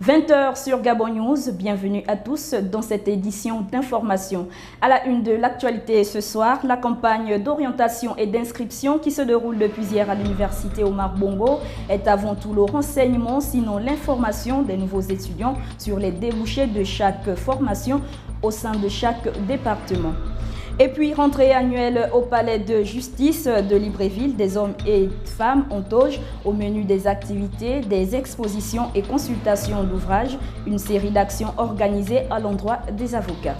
20h sur Gabon News, bienvenue à tous dans cette édition d'information. À la une de l'actualité ce soir, la campagne d'orientation et d'inscription qui se déroule depuis hier à l'université Omar Bongo est avant tout le renseignement, sinon l'information des nouveaux étudiants sur les débouchés de chaque formation au sein de chaque département. Et puis, rentrée annuelle au palais de justice de Libreville, des hommes et femmes en toge au menu des activités, des expositions et consultations d'ouvrages, une série d'actions organisées à l'endroit des avocats.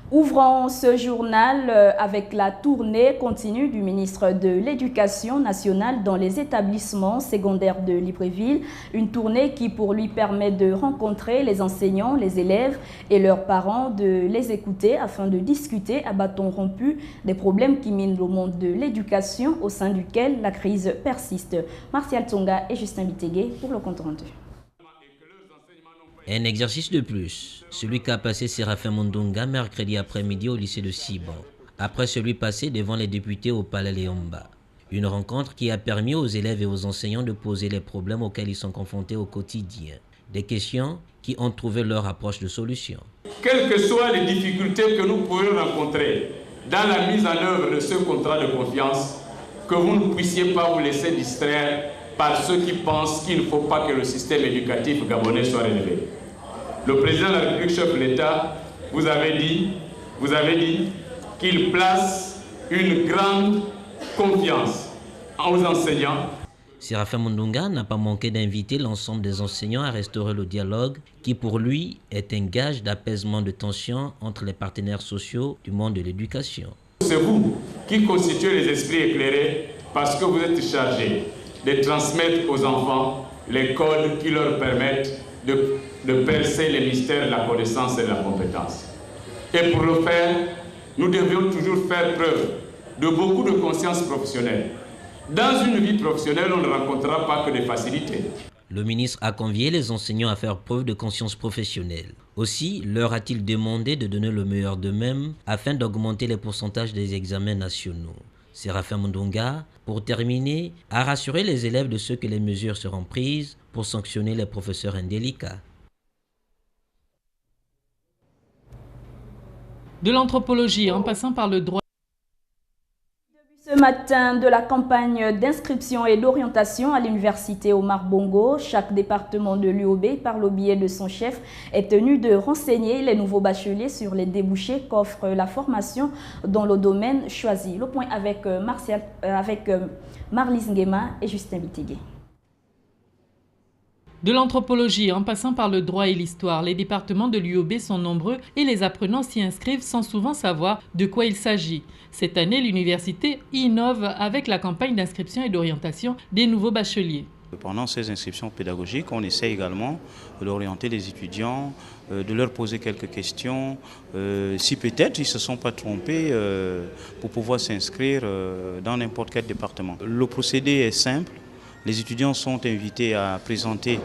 Ouvrons ce journal avec la tournée continue du ministre de l'Éducation nationale dans les établissements secondaires de Libreville. Une tournée qui pour lui permet de rencontrer les enseignants, les élèves et leurs parents, de les écouter afin de discuter à bâton rompu des problèmes qui minent le monde de l'éducation au sein duquel la crise persiste. Martial Tsonga et Justin Bitegué pour le compte rendu. Un exercice de plus, celui qu'a passé Séraphin Mondonga mercredi après-midi au lycée de Siban, après celui passé devant les députés au palais Léomba. Une rencontre qui a permis aux élèves et aux enseignants de poser les problèmes auxquels ils sont confrontés au quotidien. Des questions qui ont trouvé leur approche de solution. Quelles que soient les difficultés que nous pourrions rencontrer dans la mise en œuvre de ce contrat de confiance, que vous ne puissiez pas vous laisser distraire par ceux qui pensent qu'il ne faut pas que le système éducatif gabonais soit relevé. Le président de la République, chef de l'État, vous avez dit qu'il place une grande confiance aux enseignants. Séraphin Mondonga n'a pas manqué d'inviter l'ensemble des enseignants à restaurer le dialogue qui pour lui est un gage d'apaisement de tensions entre les partenaires sociaux du monde de l'éducation. C'est vous qui constituez les esprits éclairés parce que vous êtes chargés de transmettre aux enfants les codes qui leur permettent de percer les mystères de la connaissance et de la compétence. Et pour le faire, nous devions toujours faire preuve de beaucoup de conscience professionnelle. Dans une vie professionnelle, on ne rencontrera pas que des facilités. Le ministre a convié les enseignants à faire preuve de conscience professionnelle. Aussi, leur a-t-il demandé de donner le meilleur d'eux-mêmes afin d'augmenter les pourcentages des examens nationaux. Séraphin Mondonga, pour terminer, a rassuré les élèves de ce que les mesures seront prises pour sanctionner les professeurs indélicats. De l'anthropologie en passant par le droit. Ce matin de la campagne d'inscription et d'orientation à l'université Omar Bongo, chaque département de l'UOB, par le biais de son chef, est tenu de renseigner les nouveaux bacheliers sur les débouchés qu'offre la formation dans le domaine choisi. Le point avec Marlise Nguema et Justin Bitegué. De l'anthropologie en passant par le droit et l'histoire, les départements de l'UOB sont nombreux et les apprenants s'y inscrivent sans souvent savoir de quoi il s'agit. Cette année, l'université innove avec la campagne d'inscription et d'orientation des nouveaux bacheliers. Pendant ces inscriptions pédagogiques, on essaie également d'orienter les étudiants, de leur poser quelques questions, si peut-être ils ne se sont pas trompés pour pouvoir s'inscrire dans n'importe quel département. Le procédé est simple. Les étudiants sont invités à présenter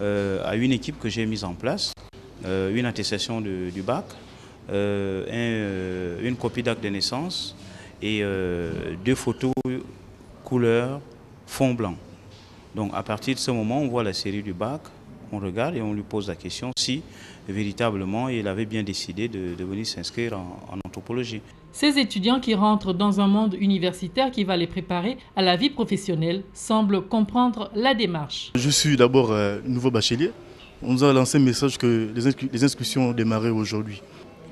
à une équipe que j'ai mise en place, une attestation du bac, une copie d'acte de naissance et 2 photos couleur fond blanc. Donc à partir de ce moment, on voit la série du bac, on regarde et on lui pose la question si véritablement il avait bien décidé de venir s'inscrire en anthropologie. Ces étudiants qui rentrent dans un monde universitaire qui va les préparer à la vie professionnelle semblent comprendre la démarche. Je suis d'abord nouveau bachelier. On nous a lancé un message que les inscriptions ont démarré aujourd'hui.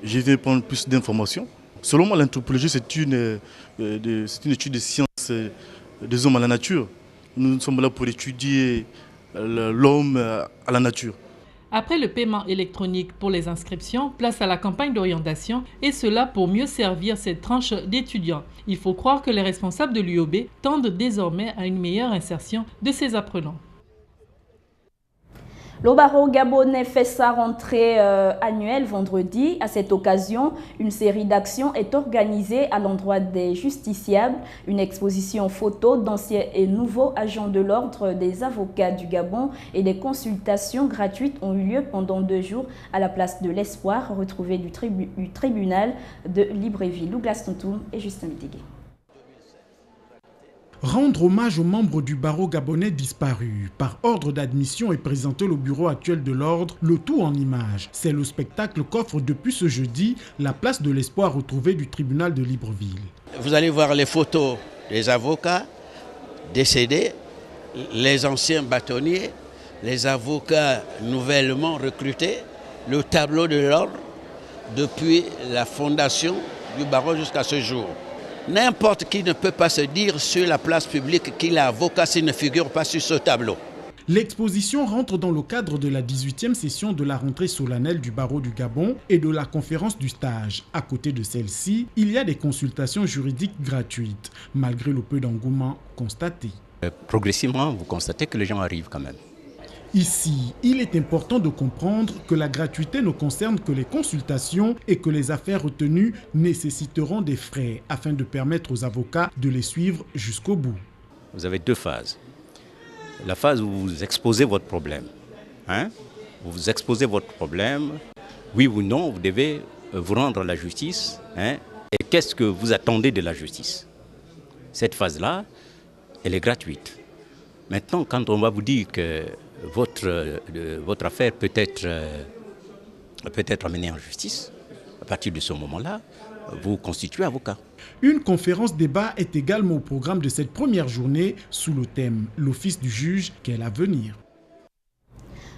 Je vais prendre plus d'informations. Selon moi, l'anthropologie, c'est une étude de sciences des hommes à la nature. Nous sommes là pour étudier l'homme à la nature. Après le paiement électronique pour les inscriptions, place à la campagne d'orientation et cela pour mieux servir cette tranche d'étudiants. Il faut croire que les responsables de l'UOB tendent désormais à une meilleure insertion de ces apprenants. Le barreau gabonais fait sa rentrée annuelle vendredi. À cette occasion, une série d'actions est organisée à l'endroit des justiciables. Une exposition photo d'anciens et nouveaux agents de l'ordre, des avocats du Gabon et des consultations gratuites ont eu lieu pendant 2 jours à la place de l'Espoir, retrouvée du tribunal de Libreville. Douglas Tontoum et Justin Bitegué. Rendre hommage aux membres du barreau gabonais disparus, par ordre d'admission et présenter le bureau actuel de l'ordre, le tout en images. C'est le spectacle qu'offre depuis ce jeudi la place de l'espoir retrouvée du tribunal de Libreville. Vous allez voir les photos des avocats décédés, les anciens bâtonniers, les avocats nouvellement recrutés, le tableau de l'ordre depuis la fondation du barreau jusqu'à ce jour. N'importe qui ne peut pas se dire sur la place publique qu'il est avocat s'il ne figure pas sur ce tableau. L'exposition rentre dans le cadre de la 18e session de la rentrée solennelle du barreau du Gabon et de la conférence du stage. À côté de celle-ci, il y a des consultations juridiques gratuites, malgré le peu d'engouement constaté. Progressivement, vous constatez que les gens arrivent quand même. Ici, il est important de comprendre que la gratuité ne concerne que les consultations et que les affaires retenues nécessiteront des frais afin de permettre aux avocats de les suivre jusqu'au bout. Vous avez deux phases. La phase où vous exposez votre problème. Vous exposez votre problème, oui ou non, vous devez vous rendre à la justice. Et qu'est-ce que vous attendez de la justice? Cette phase-là, elle est gratuite. Maintenant, quand on va vous dire que votre affaire peut être amenée en justice, à partir de ce moment-là, vous constituez avocat. Une conférence débat est également au programme de cette première journée sous le thème « L'office du juge, quel avenir ?»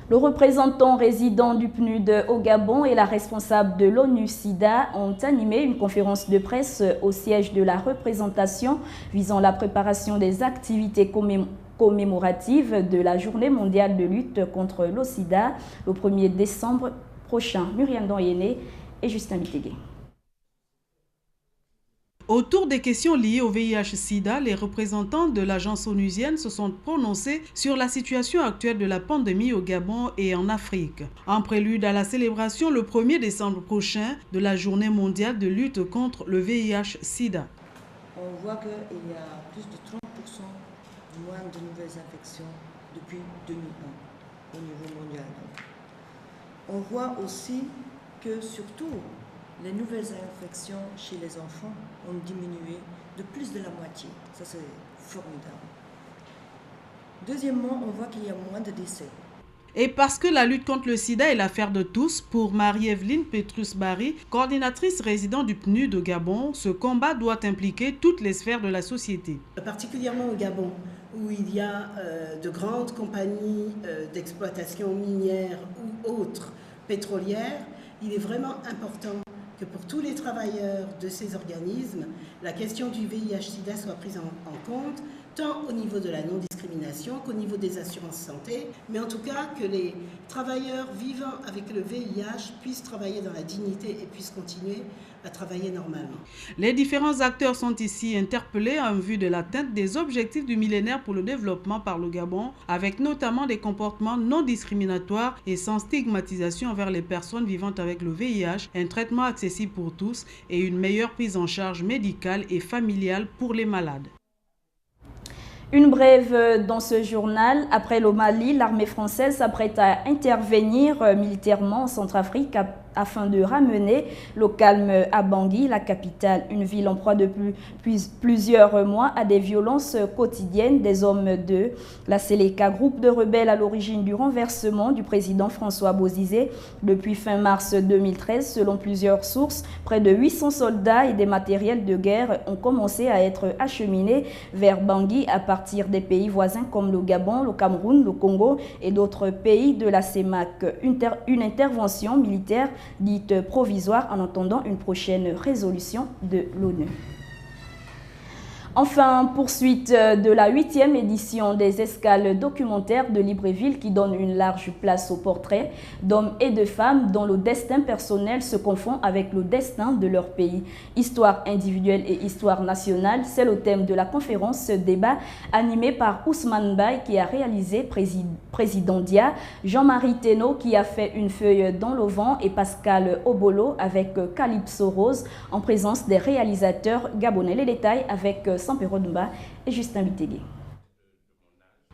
Le représentant résident du PNUD au Gabon et la responsable de l'ONU-SIDA ont animé une conférence de presse au siège de la représentation visant la préparation des activités commémoratives de la Journée mondiale de lutte contre le SIDA le 1er décembre prochain. Myriam Danyene et Justin Bitégué. Autour des questions liées au VIH-Sida, les représentants de l'agence onusienne se sont prononcés sur la situation actuelle de la pandémie au Gabon et en Afrique. En prélude à la célébration le 1er décembre prochain de la Journée mondiale de lutte contre le VIH-Sida. On voit qu'il y a plus de 30% moins de nouvelles infections depuis 2001 au niveau mondial. On voit aussi que surtout les nouvelles infections chez les enfants ont diminué de plus de la moitié. Ça, c'est formidable. Deuxièmement, on voit qu'il y a moins de décès. Et parce que la lutte contre le sida est l'affaire de tous, pour Marie-Evelyne Petrus-Barry, coordinatrice résidente du PNUD au Gabon, ce combat doit impliquer toutes les sphères de la société. Particulièrement au Gabon, où il y a de grandes compagnies d'exploitation minière ou autres pétrolières, il est vraiment important que pour tous les travailleurs de ces organismes, la question du VIH-Sida soit prise en compte, tant au niveau de la non-discrimination qu'au niveau des assurances santé, mais en tout cas que les travailleurs vivant avec le VIH puissent travailler dans la dignité et puissent continuer à travailler normalement. Les différents acteurs sont ici interpellés en vue de l'atteinte des objectifs du millénaire pour le développement par le Gabon, avec notamment des comportements non discriminatoires et sans stigmatisation envers les personnes vivant avec le VIH, un traitement accessible pour tous et une meilleure prise en charge médicale et familiale pour les malades. Une brève dans ce journal. Après le Mali, l'armée française s'apprête à intervenir militairement en Centrafrique afin de ramener le calme à Bangui, la capitale, une ville en proie depuis plusieurs mois à des violences quotidiennes des hommes de la Seleka, groupe de rebelles à l'origine du renversement du président François Bozizé depuis fin mars 2013. Selon plusieurs sources, près de 800 soldats et des matériels de guerre ont commencé à être acheminés vers Bangui à partir des pays voisins comme le Gabon, le Cameroun, le Congo et d'autres pays de la CEMAC. Une intervention militaire dite provisoire en attendant une prochaine résolution de l'ONU. Enfin, poursuite de la 8e édition des escales documentaires de Libreville qui donne une large place aux portraits d'hommes et de femmes dont le destin personnel se confond avec le destin de leur pays. Histoire individuelle et histoire nationale, c'est le thème de la conférence débat animée par Ousmane Baye qui a réalisé Président Dia, Jean-Marie Thénault qui a fait une feuille dans le vent et Pascal Obolo avec Calypso Rose en présence des réalisateurs gabonais. Les détails avec Sampero Dumba et Justin Bitégué.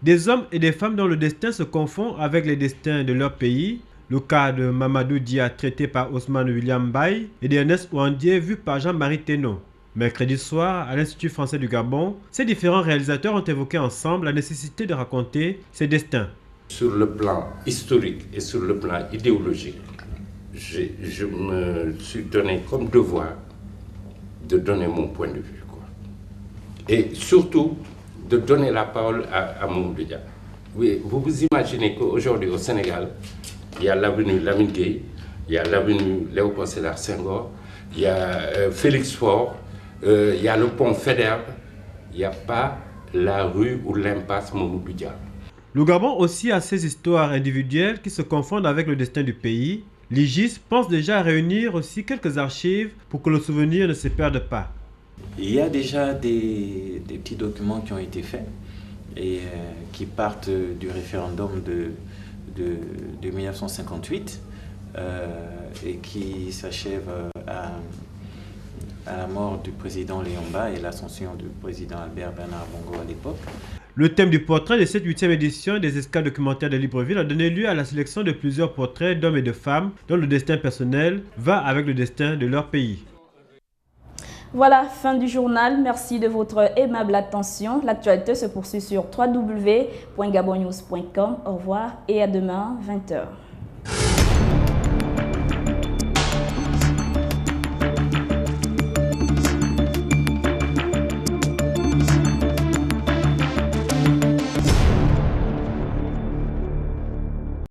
Des hommes et des femmes dont le destin se confond avec les destins de leur pays. Le cas de Mamadou Dia traité par Ousmane William Baye et d'Ernest Ouandié vu par Jean-Marie Thénault. Mercredi soir, à l'Institut français du Gabon, ces différents réalisateurs ont évoqué ensemble la nécessité de raconter ces destins. Sur le plan historique et sur le plan idéologique, je me suis donné comme devoir de donner mon point de vue, quoi. Et surtout de donner la parole à Mamadou Dia. Oui, vous vous imaginez qu'aujourd'hui au Sénégal, il y a l'avenue Lamine Gueye, il y a l'avenue Léopold Sédar Senghor, il y a Félix Faure, il y a le pont Faidherbe, il n'y a pas la rue ou l'impasse Mamadou Dia. Le Gabon aussi a ses histoires individuelles qui se confondent avec le destin du pays. L'IGIS pense déjà à réunir aussi quelques archives pour que le souvenir ne se perde pas. Il y a déjà des petits documents qui ont été faits et qui partent du référendum de 1958 et qui s'achèvent à la mort du président Léomba et l'ascension du président Albert Bernard Bongo à l'époque. Le thème du portrait de cette 8e édition des escales documentaires de Libreville a donné lieu à la sélection de plusieurs portraits d'hommes et de femmes dont le destin personnel va avec le destin de leur pays. Voilà, fin du journal. Merci de votre aimable attention. L'actualité se poursuit sur www.gabonnews.com. Au revoir et à demain, 20h.